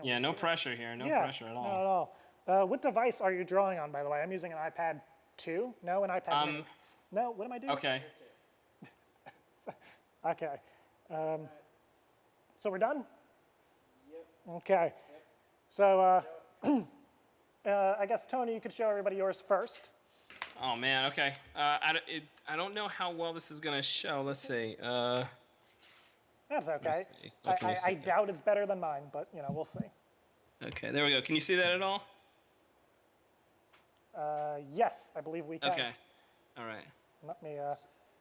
Yeah. No pressure here. No Yeah, pressure at all. not at all. What device are you drawing on, by the way? I'm using an iPad 2. No, an iPad mini. No, what am I doing? Okay. Okay. So we're done? Yep. Okay. So I guess, Tony, you could show everybody yours first. Oh man. Okay. I don't know how well this is gonna show. Let's see. That's okay. Let's see. What can we I see? doubt it's better than mine, but, we'll see. Okay. There we go. Can you see that at all? Yes, I believe we can. Okay. All right. Let me,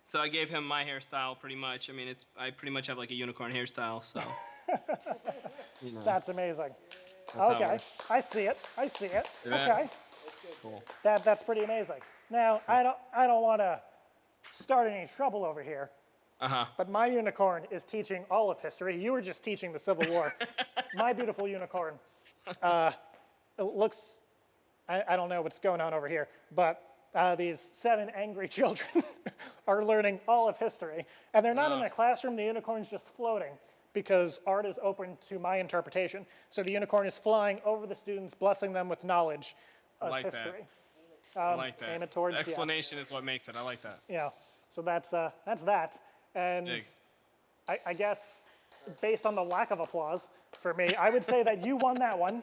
So I gave him my hairstyle pretty much. I mean, I pretty much have like a unicorn hairstyle. So. That's amazing. That's how it Okay, works. I see it. Yeah. Okay, Cool. that's pretty amazing. Now, I don't want to start any trouble over here, but my unicorn is teaching all of history. You were just teaching the Civil War. My beautiful unicorn it looks, I don't know what's going on over here, but these 7 angry children are learning all of history. And they're not in a classroom, the unicorn's just floating because art is open to my interpretation. So the unicorn is flying over the students, blessing them with knowledge of like that. history. I like that. Aim it towards, yeah. Explanation is what makes it. I like that. Yeah, so that's that. And Big. I guess based on the lack of applause for me, I would say that you won that one.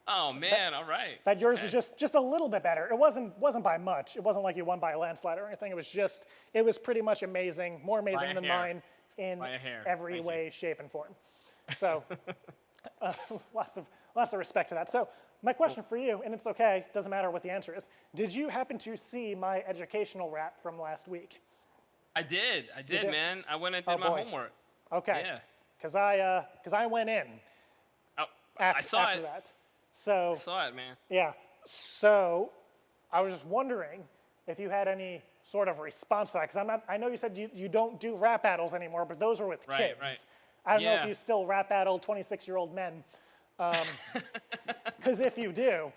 Oh man, all right. That yours was just a little bit better. It wasn't by much. It wasn't like you won by a landslide or anything. It was pretty much amazing, more amazing than hair. mine in By a hair. every Thank way, shape, and form. So lots of respect to that. So my question for you, and it's okay, doesn't matter what the answer is. Did you happen to see my educational rap from last week? I did, did? man. I went and Oh, did my boy. homework. Okay. Yeah. Because I went in Oh, after, I saw after it. that. So I saw it, man. yeah. So I was just wondering if you had any sort of response to that, because I know you said you don't do rap battles anymore, but those are with Right, kids. right. I don't know if Yeah. you still rap battle 26-year-old men. Because if you do,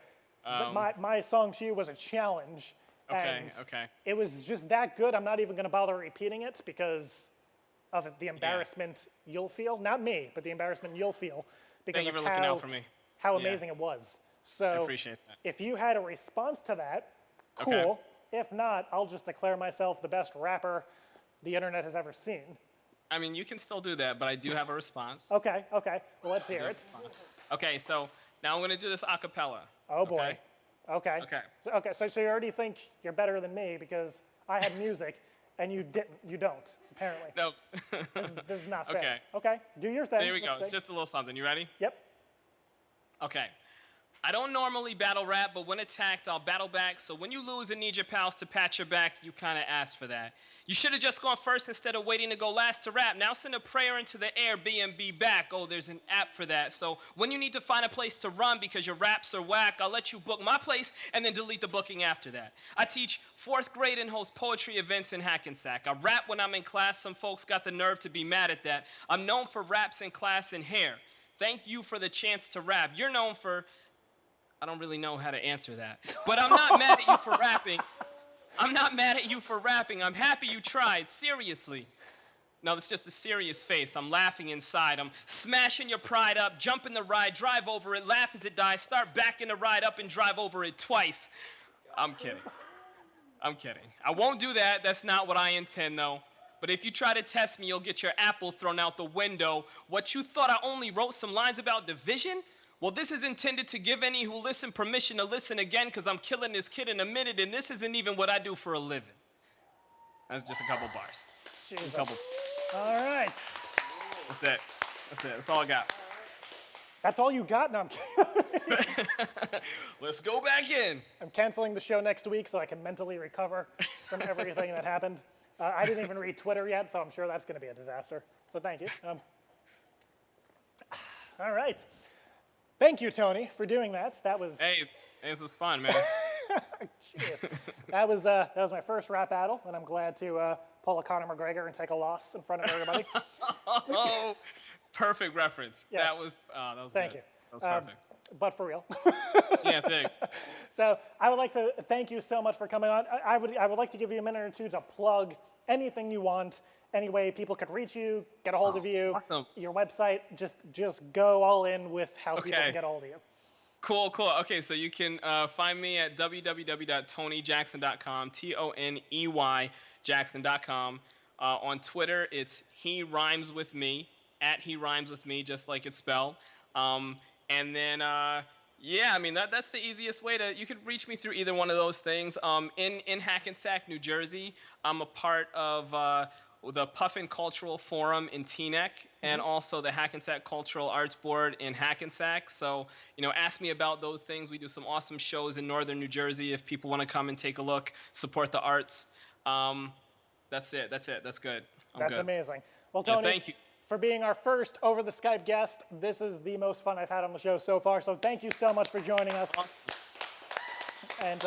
my song to you was a challenge. Okay, and okay. It was just that good, I'm not even going to bother repeating it because of the embarrassment you'll feel. Not me, but the embarrassment you'll feel because Thank you of for looking out for me. how Yeah. amazing it was. So I appreciate that. if you had a response to that, cool. Okay. If not, I'll just declare myself the best rapper the internet has ever seen. I mean, you can still do that, but I do have a response. Okay. Well, let's hear it. Okay, so now I'm gonna do this a cappella. Oh boy. Okay? Okay. Okay. So you already think you're better than me because I had music and you didn't. You don't, apparently. No. This is not fair. Okay. Okay. Do your thing. So here we go. Let's It's see. just a little something. You ready? Yep. Okay. I don't normally battle rap, but when attacked, I'll battle back. So when you lose and need your pals to pat your back, you kind of ask for that. You should have just gone first instead of waiting to go last to rap. Now send a prayer into the air, B&B back. Oh, there's an app for that. So when you need to find a place to run because your raps are whack, I'll let you book my place and then delete the booking after that. I teach 4th grade and host poetry events in Hackensack. I rap when I'm in class. Some folks got the nerve to be mad at that. I'm known for raps in class and hair. Thank you for the chance to rap. You're known for... I don't really know how to answer that. But I'm not mad at you for rapping. I'm not mad at you for rapping. I'm happy you tried. Seriously. No, it's just a serious face. I'm laughing inside. I'm smashing your pride up, jump in the ride, drive over it, laugh as it dies, start backing the ride up and drive over it twice. I'm kidding. I'm kidding. I won't do that. That's not what I intend, though. But if you try to test me, you'll get your apple thrown out the window. What you thought I only wrote some lines about division? Well, this is intended to give any who listen permission to listen again, because I'm killing this kid in a minute, and this isn't even what I do for a living. That's just a couple bars. Jesus. A couple. All right. That's it. That's it. That's all I got. That's all you got? No, I'm kidding. Let's go back in. I'm canceling the show next week so I can mentally recover from everything that happened. I didn't even read Twitter yet, so I'm sure that's going to be a disaster. So thank you. All right. Thank you, Tony, for doing that. That was Hey, this was fun, man. jeez. That was my first rap battle, and I'm glad to pull a Conor McGregor and take a loss in front of everybody. Oh, perfect reference. Yes. That was Thank good. you. That was perfect. But for real. Yeah, thank. So I would like to thank you so much for coming on. I would like to give you a minute or two to plug anything you want, any way people could reach you, get a hold of you, awesome. your website. Just go all in with how people Okay. can get a hold of you. Cool. Okay, so you can find me at www.tonyjackson.com, TONEY Jackson.com. On Twitter, it's He Rhymes With Me, at He Rhymes With Me, just like it's spelled. And then, yeah, I mean, that's the easiest way to, you could reach me through either one of those things. In Hackensack, New Jersey, I'm a part of the Puffin Cultural Forum in Teaneck, and also the Hackensack Cultural Arts Board in Hackensack. So, ask me about those things. We do some awesome shows in northern New Jersey if people want to come and take a look, support the arts. That's it. That's good. That's good. amazing. Well, Yeah, Tony, thank you. for being our first over the Skype guest, this is the most fun I've had on the show so far. So thank you so much for joining us. Awesome. And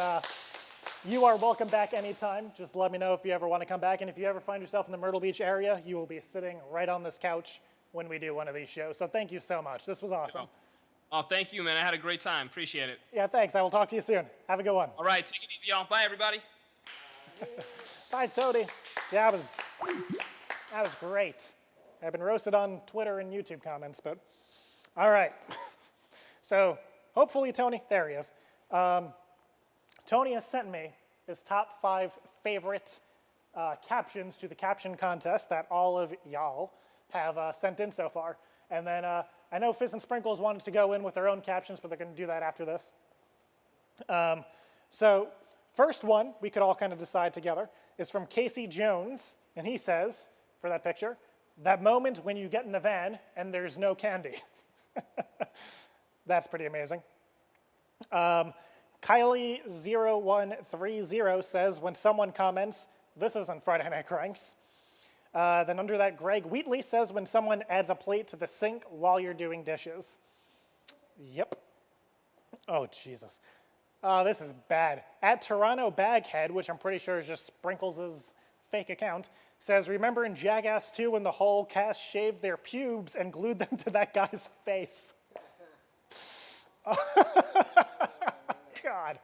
you are welcome back anytime. Just let me know if you ever want to come back. And if you ever find yourself in the Myrtle Beach area, you will be sitting right on this couch when we do one of these shows. So thank you so much. This was awesome. Oh, thank you, man. I had a great time. Appreciate it. Yeah, thanks. I will talk to you soon. Have a good one. All right, take it easy, y'all. Bye, everybody. Bye, Tony. Yeah, that was great. I've been roasted on Twitter and YouTube comments, but all right. So hopefully, Tony, there he is. Tony has sent me his top 5 favorite captions to the caption contest that all of y'all have sent in so far. And then I know Fizz and Sprinkles wanted to go in with their own captions, but they're going to do that after this. So first one we could all kind of decide together is from Casey Jones, and he says, for that picture, that moment when you get in the van and there's no candy. That's pretty amazing. Kylie0130 says, when someone comments, this isn't Friday Night Cranks. Then under that, Greg Wheatley says, when someone adds a plate to the sink while you're doing dishes. Yep. Oh, Jesus. This is bad. At Toronto Baghead, which I'm pretty sure is just Sprinkles' fake account, says, remember in Jackass 2 when the whole cast shaved their pubes and glued them to that guy's face? God.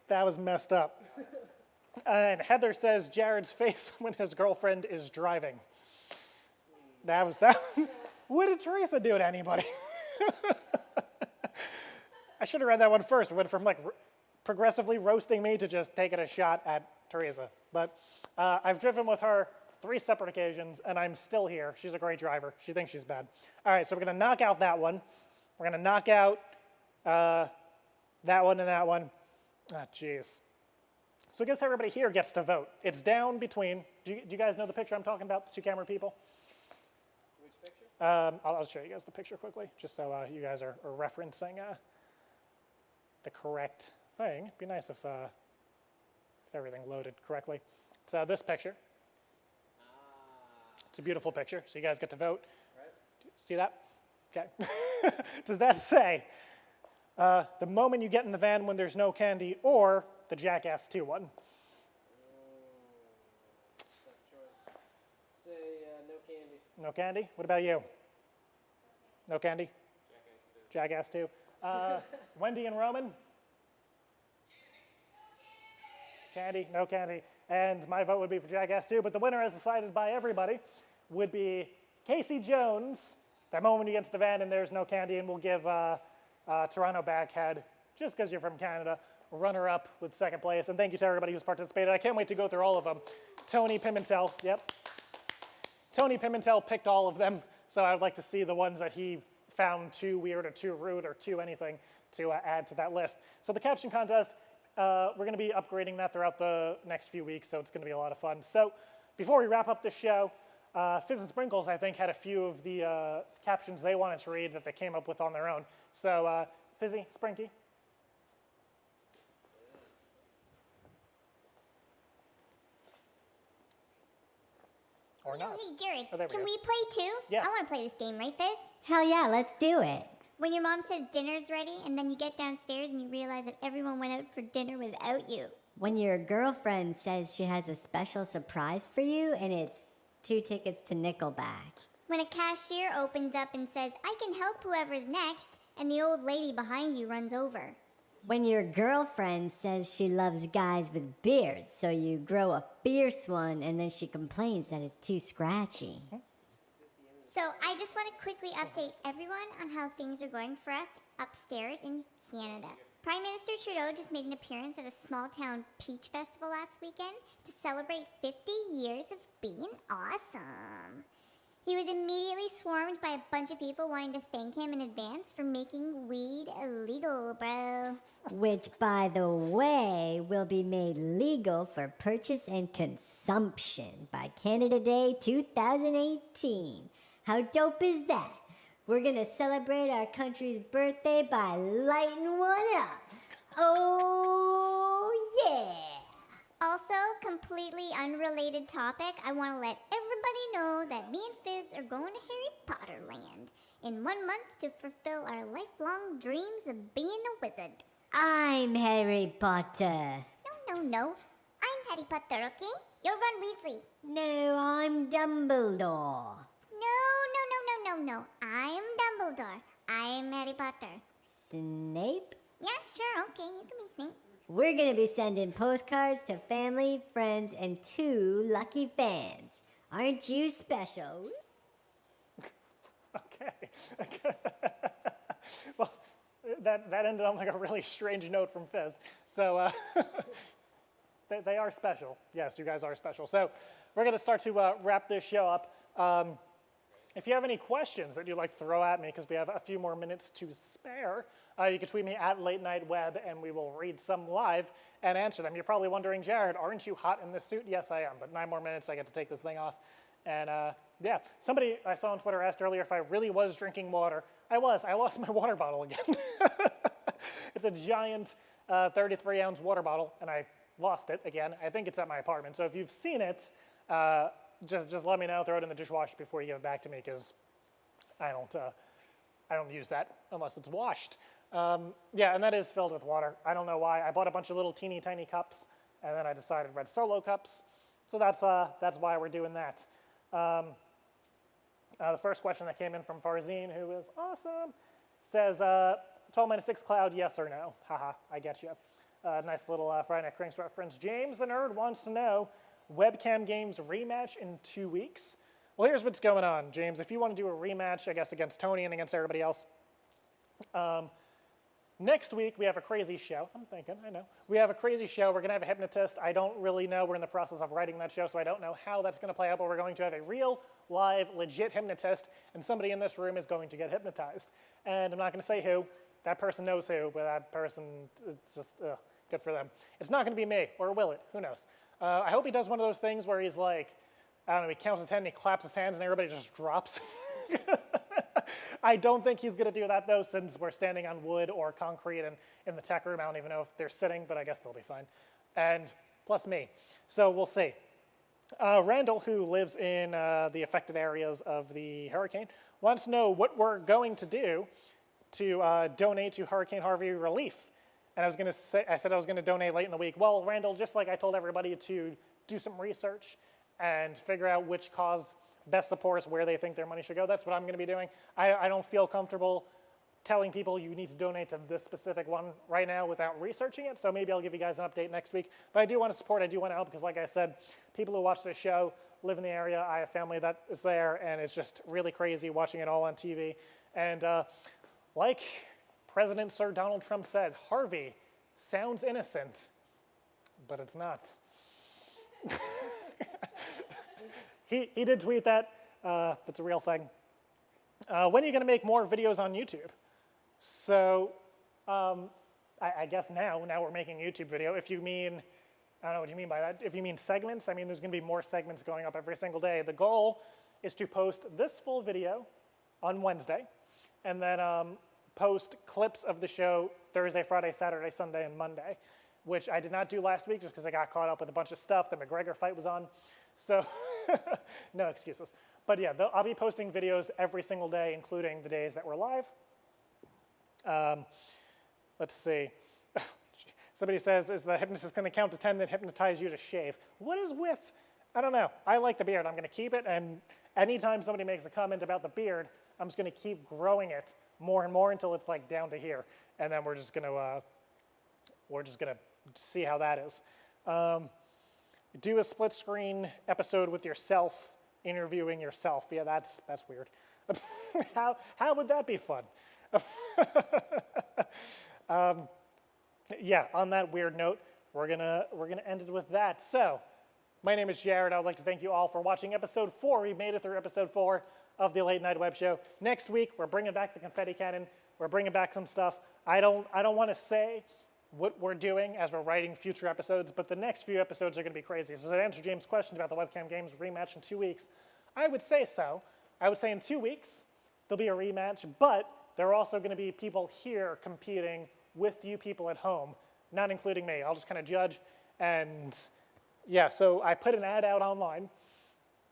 That was messed up. And Heather says Jared's face when his girlfriend is driving. That was that. What did Teresa do to anybody? I should have read that one first. We went from like progressively roasting me to just taking a shot at Teresa. But I've driven with her 3 separate occasions, and I'm still here. She's a great driver. She thinks she's bad. All right, so we're going to knock out that one. We're going to knock out that one and that one. Ah, jeez. So I guess everybody here gets to vote. It's down between, do you guys know the picture I'm talking about, the 2 camera people? Which picture? I'll show you guys the picture quickly, just so you guys are referencing the correct thing. It'd be nice if everything loaded correctly. So this picture. It's a beautiful picture, so you guys get to vote. Right. See that? Okay. Does that say the moment you get in the van when there's no candy, or the Jackass 2 one? Tough choice. Say no candy. No candy? What about you? No candy? Jackass 2. Wendy and Roman? Candy? No candy. And my vote would be for Jackass 2, but the winner, as decided by everybody, would be Casey Jones. That moment you get to the van and there's no candy, and we'll give Toronto Backhead, just because you're from Canada, runner-up with 2nd place. And thank you to everybody who's participated. I can't wait to go through all of them. Tony Pimentel, yep. Tony Pimentel picked all of them, so I'd like to see the ones that he found too weird or too rude or too anything to add to that list. So the caption contest, we're going to be upgrading that throughout the next few weeks, so it's going to be a lot of fun. So before we wrap up this show, Fizz and Sprinkles, I think, had a few of the captions they wanted to read that they came up with on their own. So Fizzy, Sprinky. Or not. Hey, Jared, Oh, there we can go. we play too? Yes. I want to play this game, right, Fizz? Hell yeah, let's do it. When your mom says dinner's ready, and then you get downstairs and you realize that everyone went out for dinner without you. When your girlfriend says she has a special surprise for you and it's 2 tickets to Nickelback. When a cashier opens up and says, I can help whoever's next, and the old lady behind you runs over. When your girlfriend says she loves guys with beards, so you grow a fierce one and then she complains that it's too scratchy. So I just want to quickly update everyone on how things are going for us upstairs in Canada. Prime Minister Trudeau just made an appearance at a small town peach festival last weekend to celebrate 50 years of being awesome. He was immediately swarmed by a bunch of people wanting to thank him in advance for making weed illegal, bro. Which, by the way, will be made legal for purchase and consumption by Canada Day 2018. How dope is that? We're gonna celebrate our country's birthday by lighting one up. Oh, yeah! Also, completely unrelated topic, I want to let everybody know that me and Fizz are going to Harry Potter Land in 1 month to fulfill our lifelong dreams of being a wizard. I'm Harry Potter. No. I'm Harry Potter, okay? You're Ron Weasley. No, I'm Dumbledore. No. I'm Dumbledore. I'm Harry Potter. Snape? Yeah, sure, okay, you can be Snape. We're gonna be sending postcards to family, friends, and 2 lucky fans. Aren't you special? Okay. Well, that ended on like a really strange note from Fizz. So they are special. Yes, you guys are special. So we're going to start to wrap this show up. If you have any questions that you'd like to throw at me, because we have a few more minutes to spare, you can tweet me at Late Night Web, and we will read some live and answer them. You're probably wondering, Jared, aren't you hot in this suit? Yes, I am, but 9 more minutes, I get to take this thing off. And yeah, somebody I saw on Twitter asked earlier if I really was drinking water. I was. I lost my water bottle again. It's a giant 33-ounce water bottle, and I lost it again. I think it's at my apartment. So if you've seen it, just let me know. Throw it in the dishwasher before you give it back to me, because I don't use that unless it's washed. Yeah, and that is filled with water. I don't know why. I bought a bunch of little teeny tiny cups, and then I decided Red Solo cups. So that's why we're doing that. The first question that came in from Farzine, who is awesome, says, 12 minus 6 cloud, yes or no? Haha, I get you. Nice little Friday Night Cranks reference. James the Nerd wants to know, webcam games rematch in 2 weeks? Well, here's what's going on, James. If you want to do a rematch, I guess, against Tony and against everybody else, next week we have a crazy show. I'm thinking, I know. We have a crazy show. We're going to have a hypnotist. I don't really know. We're in the process of writing that show, so I don't know how that's going to play out, but we're going to have a real, live, legit hypnotist, and somebody in this room is going to get hypnotized. And I'm not going to say who. That person knows who, but that person, it's just, good for them. It's not going to be me, or will it? Who knows? I hope he does one of those things where he's like, I don't know, he counts to 10, and he claps his hands, and everybody just drops. I don't think he's going to do that, though, since we're standing on wood or concrete and in the tech room. I don't even know if they're sitting, but I guess they'll be fine. And plus me. So we'll see. Randall, who lives in the affected areas of the hurricane, wants to know what we're going to do to donate to Hurricane Harvey relief. And I said I was going to donate late in the week. Well, Randall, just like I told everybody to do some research and figure out which cause best supports where they think their money should go, that's what I'm going to be doing. I don't feel comfortable telling people you need to donate to this specific one right now without researching it, so maybe I'll give you guys an update next week. But I do want to support, I do want to help, because like I said, people who watch this show live in the area. I have family that is there, and it's just really crazy watching it all on TV. And like President Sir Donald Trump said, Harvey sounds innocent, but it's not. He did tweet that. It's a real thing. When are you going to make more videos on YouTube? So I guess now we're making a YouTube video. If you mean, I don't know what you mean by that. If you mean segments, I mean there's going to be more segments going up every single day. The goal is to post this full video on Wednesday, and then post clips of the show Thursday, Friday, Saturday, Sunday, and Monday, which I did not do last week just because I got caught up with a bunch of stuff. The McGregor fight was on. So no excuses. But yeah, I'll be posting videos every single day, including the days that we're live. Let's see. Somebody says, is the hypnotist going to count to 10 then hypnotize you to shave? What is with? I don't know. I like the beard. I'm going to keep it. And anytime somebody makes a comment about the beard, I'm just going to keep growing it more and more until it's like down to here. And then we're just going to see how that is. Do a split screen episode with yourself, interviewing yourself. Yeah, that's weird. How would that be fun? Yeah, on that weird note, we're gonna end it with that. So, my name is Jared. I would like to thank you all for watching episode 4. We made it through episode 4 of the Late Night Web Show. Next week, we're bringing back the confetti cannon. We're bringing back some stuff. I don't want to say what we're doing as we're writing future episodes, but the next few episodes are going to be crazy. So to answer James' question about the webcam games rematch in 2 weeks, I would say so. I would say in 2 weeks there'll be a rematch, but there are also going to be people here competing with you people at home, not including me. I'll just kind of judge. And yeah, so I put an ad out online.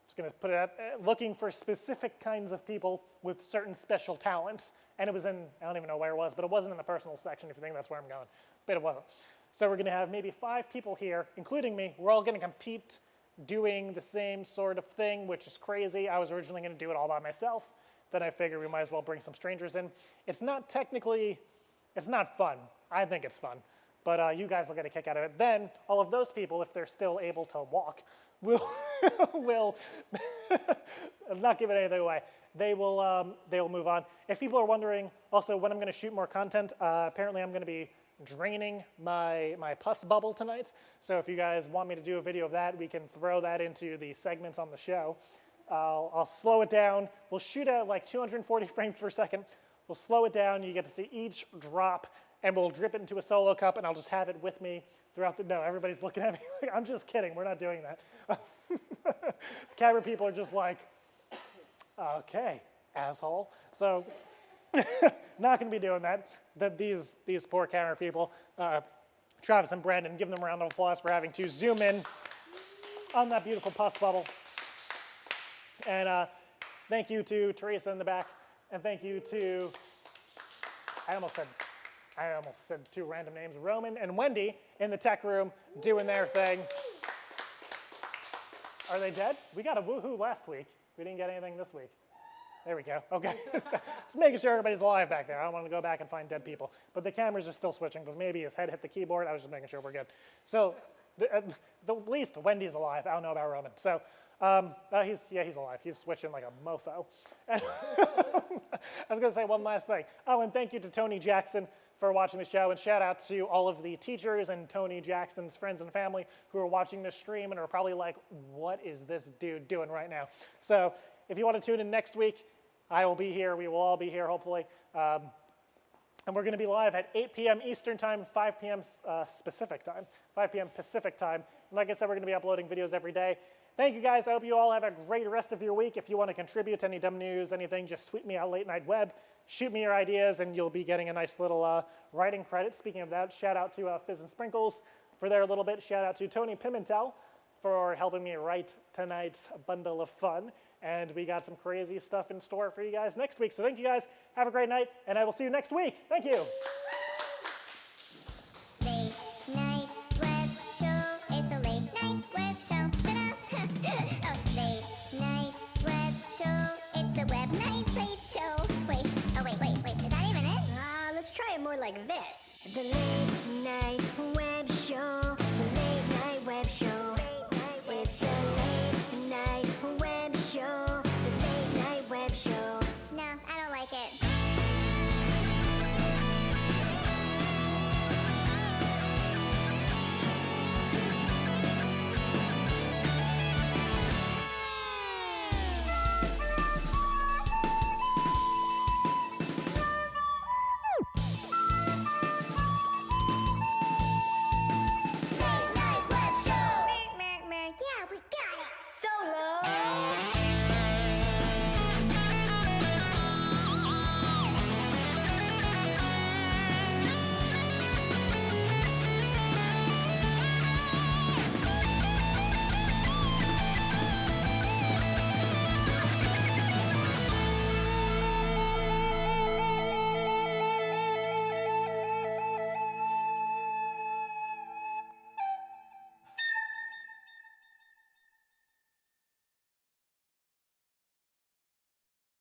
Just going to put it out, looking for specific kinds of people with certain special talents. And it was in, I don't even know where it was, but it wasn't in the personal section if you think that's where I'm going. But it wasn't. So we're going to have maybe 5 people here, including me. We're all going to compete doing the same sort of thing, which is crazy. I was originally going to do it all by myself. Then I figured we might as well bring some strangers in. It's not technically, it's not fun. I think it's fun. but you guys will get a kick out of it. Then all of those people, if they're still able to walk, will I'm not giving anything away. They will move on. If people are wondering also when I'm going to shoot more content, apparently I'm going to be draining my pus bubble tonight. So if you guys want me to do a video of that, we can throw that into the segments on the show. I'll slow it down. We'll shoot at like 240 frames per second. We'll slow it down. You get to see each drop, and we'll drip it into a solo cup, and I'll just have it with me throughout the. No, everybody's looking at me. I'm just kidding. We're not doing that. The camera people are just like, okay, asshole. So not going to be doing that. These poor camera people, Travis and Brandon, give them a round of applause for having to zoom in on that beautiful pus bubble. And thank you to Teresa in the back, and thank you to, I almost said two random names, Roman and Wendy in the tech room doing their thing. Are they dead? We got a woohoo last week. We didn't get anything this week. There we go. Okay. Just making sure everybody's alive back there. I don't want to go back and find dead people. But the cameras are still switching, but maybe his head hit the keyboard. I was just making sure we're good. So at least Wendy's alive. I don't know about Roman. So he's alive. He's switching like a mofo. I was going to say one last thing. Oh, and thank you to Tony Jackson for watching the show, and shout out to all of the teachers and Tony Jackson's friends and family who are watching this stream and are probably like, what is this dude doing right now? So if you want to tune in next week, I will be here. We will all be here, hopefully. And we're going to be live at 8 p.m. Eastern Time, 5 p.m. Pacific Time. 5 p.m. Pacific Time. And like I said, we're going to be uploading videos every day. Thank you, guys. I hope you all have a great rest of your week. If you want to contribute to any dumb news, anything, just tweet me out Late Night Web. Shoot me your ideas, and you'll be getting a nice little writing credit. Speaking of that, shout out to Fizz and Sprinkles for their little bit. Shout out to Tony Pimentel for helping me write tonight's bundle of fun. And we got some crazy stuff in store for you guys next week. So thank you, guys. Have a great night, and I will see you next week. Thank you.